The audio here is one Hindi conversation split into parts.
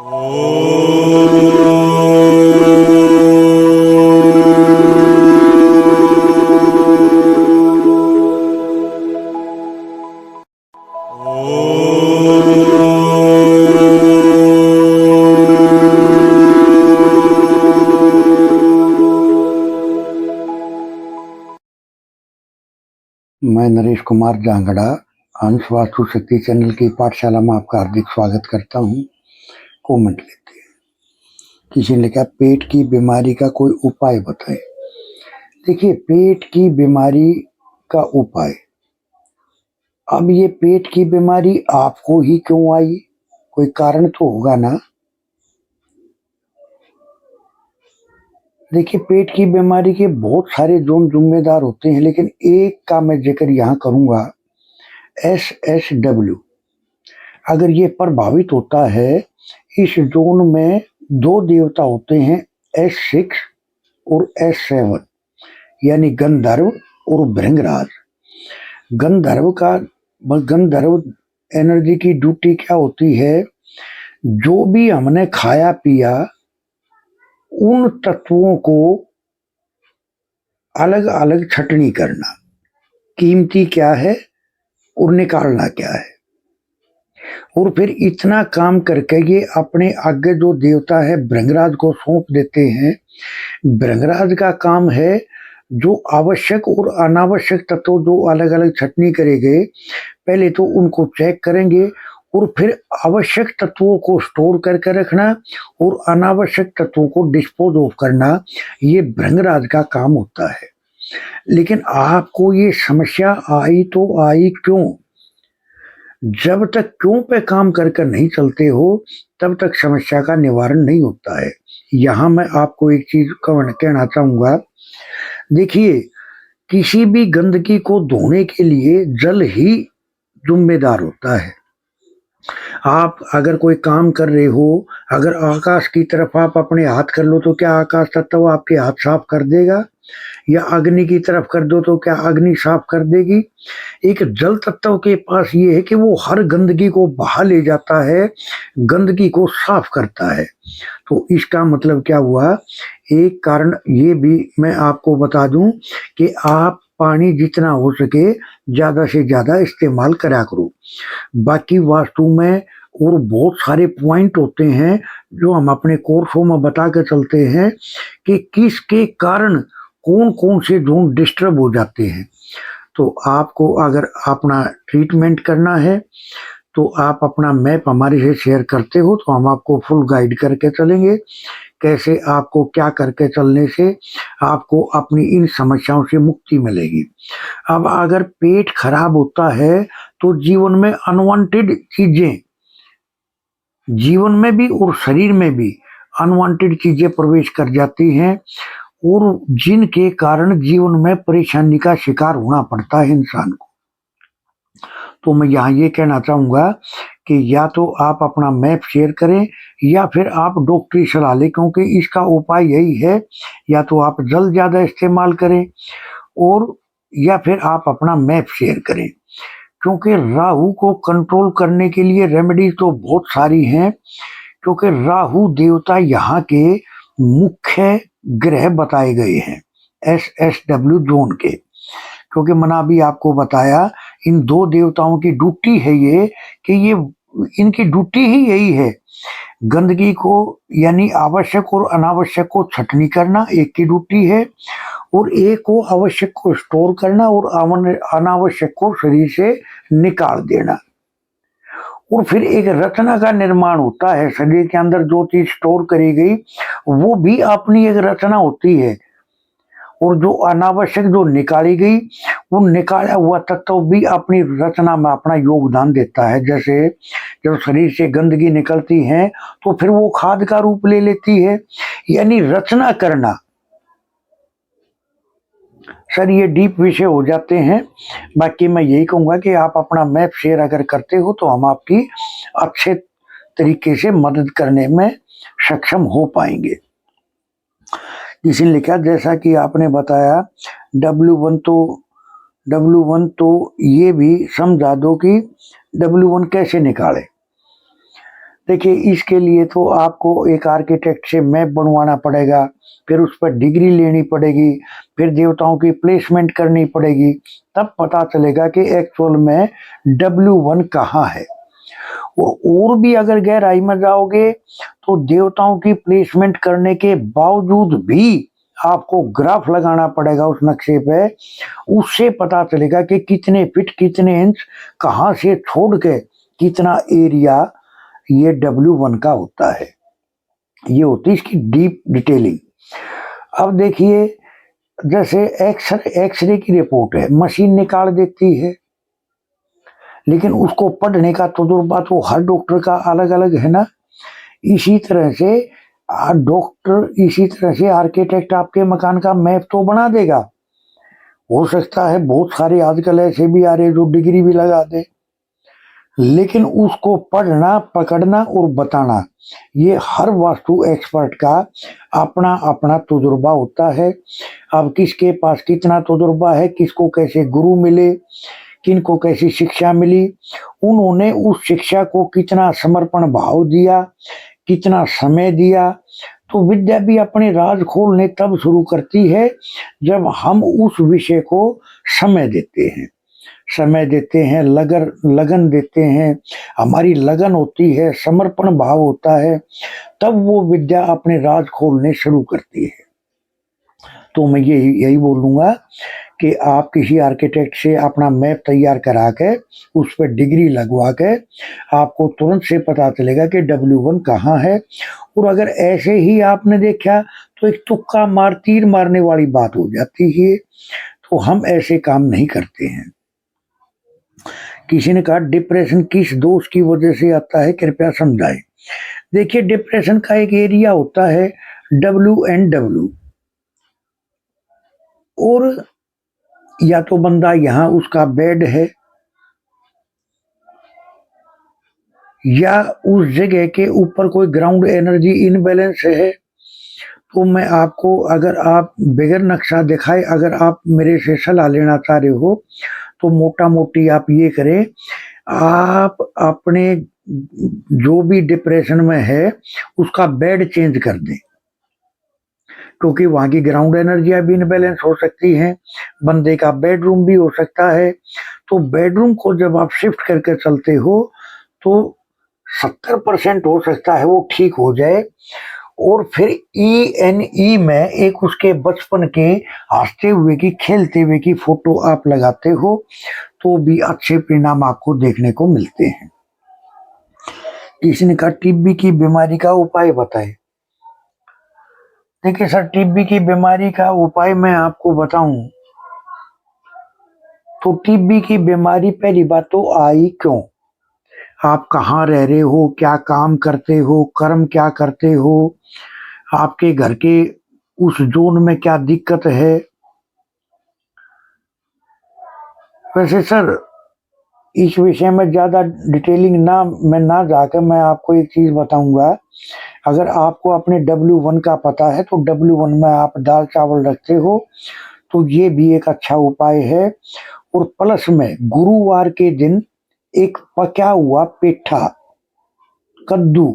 मैं नरेश कुमार जांगड़ा अंश वास्तु शक्ति चैनल की पाठशाला में आपका हार्दिक स्वागत करता हूं। कमेंट लेते हैं। किसी ने लिखा पेट की बीमारी का कोई उपाय बताएं। देखिए, पेट की बीमारी का उपाय, अब ये पेट की बीमारी आपको ही क्यों आई, कोई कारण तो होगा ना। देखिए, पेट की बीमारी के बहुत सारे जोन जिम्मेदार होते हैं, लेकिन एक का मैं जिक्र यहाँ करूंगा, SSW। अगर ये प्रभावित होता है, इस जोन में दो देवता होते हैं, S6 और S7, यानी गंधर्व और भृंगराज। गंधर्व एनर्जी की ड्यूटी क्या होती है, जो भी हमने खाया पिया उन तत्वों को अलग अलग छटनी करना, कीमती क्या है और निकालना क्या है, और फिर इतना काम करके ये अपने आगे जो देवता है भृंगराज को सौंप देते हैं। भृंगराज का काम है जो आवश्यक और अनावश्यक तत्व जो अलग अलग छटनी करेंगे, पहले तो उनको चेक करेंगे और फिर आवश्यक तत्वों को स्टोर करके रखना और अनावश्यक तत्वों को डिस्पोज ऑफ करना, ये भृंगराज का काम होता है। लेकिन आपको ये समस्या आई तो आई क्यों? जब तक क्यों पे काम कर कर नहीं चलते हो, तब तक समस्या का निवारण नहीं होता है। यहाँ मैं आपको एक चीज कहना चाहूंगा। देखिए, किसी भी गंदगी को धोने के लिए जल ही जिम्मेदार होता है। आप अगर कोई काम कर रहे हो, अगर आकाश की तरफ आप अपने हाथ कर लो तो क्या आकाश तत्व आपके हाथ साफ कर देगा? या अग्नि की तरफ कर दो तो क्या अग्नि साफ कर देगी? एक जल तत्व के पास ये है कि वो हर गंदगी को बहा ले जाता है, गंदगी को साफ करता है। तो इसका मतलब क्या हुआ? एक कारण ये भी मैं आपको बता दूं कि आप पानी जितना हो सके ज्यादा से ज्यादा इस्तेमाल करा करो। बाकी वास्तु में और बहुत सारे पॉइंट होते हैं जो हम अपने कोर्सों में बता के चलते हैं कि किसके कारण कौन कौन से जोन डिस्टर्ब हो जाते हैं। तो आपको अगर अपना ट्रीटमेंट करना है तो आप अपना मैप हमारे से शेयर करते हो तो हम आपको फुल गाइड करके चलेंगे, कैसे आपको क्या करके चलने से आपको अपनी इन समस्याओं से मुक्ति मिलेगी। अब अगर पेट खराब होता है तो जीवन में अनवांटेड चीजें, जीवन में भी और शरीर में भी अनवांटेड चीजें प्रवेश कर जाती हैं और जिनके कारण जीवन में परेशानी का शिकार होना पड़ता है इंसान को। तो मैं यहाँ ये कहना चाहूंगा कि या तो आप अपना मैप शेयर करें या फिर आप डॉक्टरी सलाह लें, क्योंकि इसका उपाय यही है, या तो आप जल ज्यादा इस्तेमाल करें और या फिर आप अपना मैप शेयर करें। क्योंकि राहु को कंट्रोल करने के लिए रेमेडीज तो बहुत सारी हैं, क्योंकि राहु देवता यहाँ के मुख्य ग्रह बताए गए हैं SSW जोन के। क्योंकि मैंने अभी आपको बताया, इन दो देवताओं की ड्यूटी है ये कि ये इनकी ड्यूटी ही यही है, गंदगी को यानी आवश्यक और अनावश्यक को छटनी करना एक की ड्यूटी है, और एक को आवश्यक को स्टोर करना और अनावश्यक को शरीर से निकाल देना। और फिर एक रचना का निर्माण होता है, शरीर के अंदर जो चीज स्टोर करी गई वो भी अपनी एक रचना होती है, और जो अनावश्यक जो निकाली गई वो निकाला हुआ तत्व भी अपनी रचना में अपना योगदान देता है। जैसे जब शरीर से गंदगी निकलती है तो फिर वो खाद का रूप ले लेती है, यानी रचना करना। सर ये डीप विषय हो जाते हैं, बाकी मैं यही कहूंगा कि आप अपना मैप शेयर अगर करते हो तो हम आपकी अच्छे तरीके से मदद करने में सक्षम हो पाएंगे। किसी ने लिखा, जैसा कि आपने बताया W1 तो ये भी समझा दो कि W1 कैसे निकाले। देखिए, इसके लिए तो आपको एक आर्किटेक्ट से मैप बनवाना पड़ेगा, फिर उस पर डिग्री लेनी पड़ेगी, फिर देवताओं की प्लेसमेंट करनी पड़ेगी, तब पता चलेगा कि एक्चुअल में W1 कहाँ है। और भी अगर गहराई में जाओगे तो देवताओं की प्लेसमेंट करने के बावजूद भी आपको ग्राफ लगाना पड़ेगा उस नक्शे पे, उससे पता चलेगा कि कितने फीट कितने इंच कहाँ से छोड़ के कितना एरिया ये W1 का होता है। ये होती है इसकी डीप डिटेलिंग। अब देखिए, जैसे एक्सरे की रिपोर्ट है, मशीन निकाल देती है, लेकिन उसको पढ़ने का तजुर्बा तो हर डॉक्टर का अलग अलग है ना। इसी तरह से इसी तरह से आर्किटेक्ट आपके मकान का मैप तो बना देगा। हो सकता है बहुत सारे आजकल ऐसे भी आ रहे जो डिग्री भी लगा दे, लेकिन उसको पढ़ना, पकड़ना और बताना, ये हर वास्तु एक्सपर्ट का अपना अपना तजुर्बा होता है। अब किसके पास कितना तजुर्बा है, किसको कैसे गुरु मिले, किनको कैसी शिक्षा मिली, उन्होंने उस शिक्षा को कितना समर्पण भाव दिया, कितना समय दिया। तो विद्या भी अपने राज खोलने तब शुरू करती है जब हम उस विषय को समय देते हैं, लगन देते हैं, हमारी लगन होती है, समर्पण भाव होता है, तब वो विद्या अपने राज खोलने शुरू करती है। तो मैं यही बोलूँगा कि आप किसी आर्किटेक्ट से अपना मैप तैयार करा के उस पर डिग्री लगवा के आपको तुरंत से पता चलेगा कि W1 कहाँ है। और अगर ऐसे ही आपने देखा तो एक तुक्का मार तीर मारने वाली बात हो जाती है, तो हम ऐसे काम नहीं करते हैं। किसी ने कहा डिप्रेशन किस दोष की वजह से आता है, कृपया समझाएं। देखिए, डिप्रेशन का एक एरिया होता है WNW, और या तो बंदा यहाँ उसका बेड है, या उस जगह के ऊपर कोई ग्राउंड एनर्जी इनबैलेंस है। तो मैं आपको, अगर आप बगैर नक्शा दिखाए अगर आप मेरे से सलाह लेना चाह रहे हो, तो मोटा मोटी आप ये करें, आप अपने जो भी डिप्रेशन में है उसका बेड चेंज कर दें, क्योंकि वहाँ की ग्राउंड एनर्जियाँ भी इनबैलेंस हो सकती हैं। बंदे का बेडरूम भी हो सकता है। तो बेडरूम को जब आप शिफ्ट करके चलते हो तो 70% हो सकता है वो ठीक हो जाए। और फिर ENE में एक उसके बचपन के हंसते हुए की, खेलते हुए की फोटो आप लगाते हो तो भी अच्छे परिणाम आपको देखने को मिलते हैं। किसी ने कहा टीबी की बीमारी का उपाय बताएं। देखिए सर, टीबी की बीमारी का उपाय मैं आपको बताऊं तो टीबी की बीमारी पहली बात तो आई क्यों, आप कहाँ रह रहे हो, क्या काम करते हो, कर्म क्या करते हो, आपके घर के उस जोन में क्या दिक्कत है। वैसे सर, इस विषय में ज़्यादा डिटेलिंग ना जाकर मैं आपको एक चीज़ बताऊंगा। अगर आपको अपने W1 का पता है तो W1 में आप दाल चावल रखते हो तो ये भी एक अच्छा उपाय है। और प्लस में गुरुवार के दिन एक पका हुआ पेठा, कद्दू,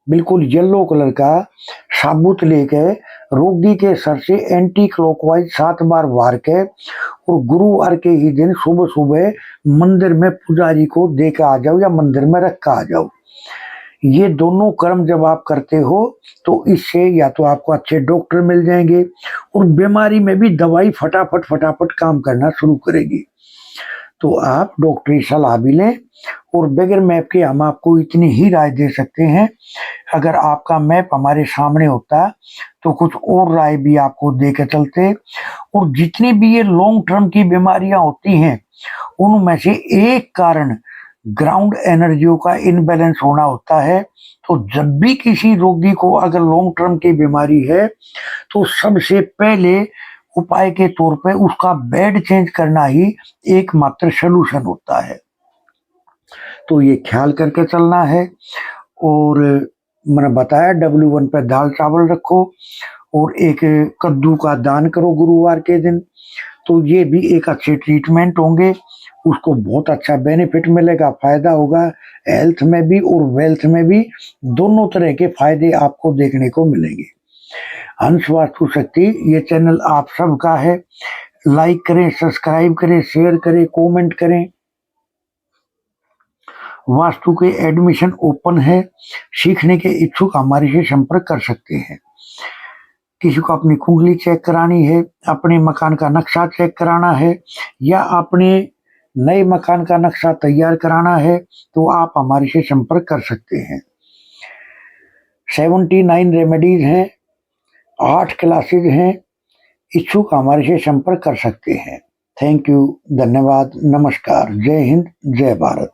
बिल्कुल येलो कलर का, साबुत लेके रोगी के सर से एंटी क्लॉकवाइज 7 बार वार के, और गुरुवार के ही दिन सुबह सुबह मंदिर में पुजारी को दे के आ जाओ या मंदिर में रख के आ जाओ। ये दोनों कर्म जब आप करते हो तो इससे या तो आपको अच्छे डॉक्टर मिल जाएंगे और बीमारी में भी दवाई फटाफट काम करना शुरू करेगी। तो आप डॉक्टरी सलाह भी लें। और बगैर मैप के हम आपको इतनी ही राय दे सकते हैं, अगर आपका मैप हमारे सामने होता तो कुछ और राय भी आपको दे के चलते। और जितनी भी ये लॉन्ग टर्म की बीमारियां होती हैं उनमें से एक कारण ग्राउंड एनर्जियों का इनबैलेंस होना होता है। तो जब भी किसी रोगी को अगर लॉन्ग टर्म की बीमारी है तो सबसे पहले उपाय के तौर पे उसका बेड चेंज करना ही एकमात्र सलूशन होता है। तो ये ख्याल करके चलना है। और मैंने बताया W1 पे दाल चावल रखो और एक कद्दू का दान करो गुरुवार के दिन, तो ये भी एक अच्छे ट्रीटमेंट होंगे। उसको बहुत अच्छा बेनिफिट मिलेगा, फायदा होगा, हेल्थ में भी और वेल्थ में भी, दोनों तरह के फायदे आपको देखने को मिलेंगे। हंस वास्तु शक्ति ये चैनल आप सबका है। लाइक करें, सब्सक्राइब करें, शेयर करें, कमेंट करें। वास्तु के एडमिशन ओपन है, सीखने के इच्छुक हमारे से संपर्क कर सकते हैं। किसी को अपनी कुंडली चेक करानी है, अपने मकान का नक्शा चेक कराना है, या अपने नए मकान का नक्शा तैयार कराना है, तो आप हमारे से संपर्क कर सकते हैं। 79 रेमेडीज हैं, 8 क्लासेज हैं, इच्छुक हमारे से संपर्क कर सकते हैं। थैंक यू, धन्यवाद, नमस्कार, जय हिंद, जय भारत।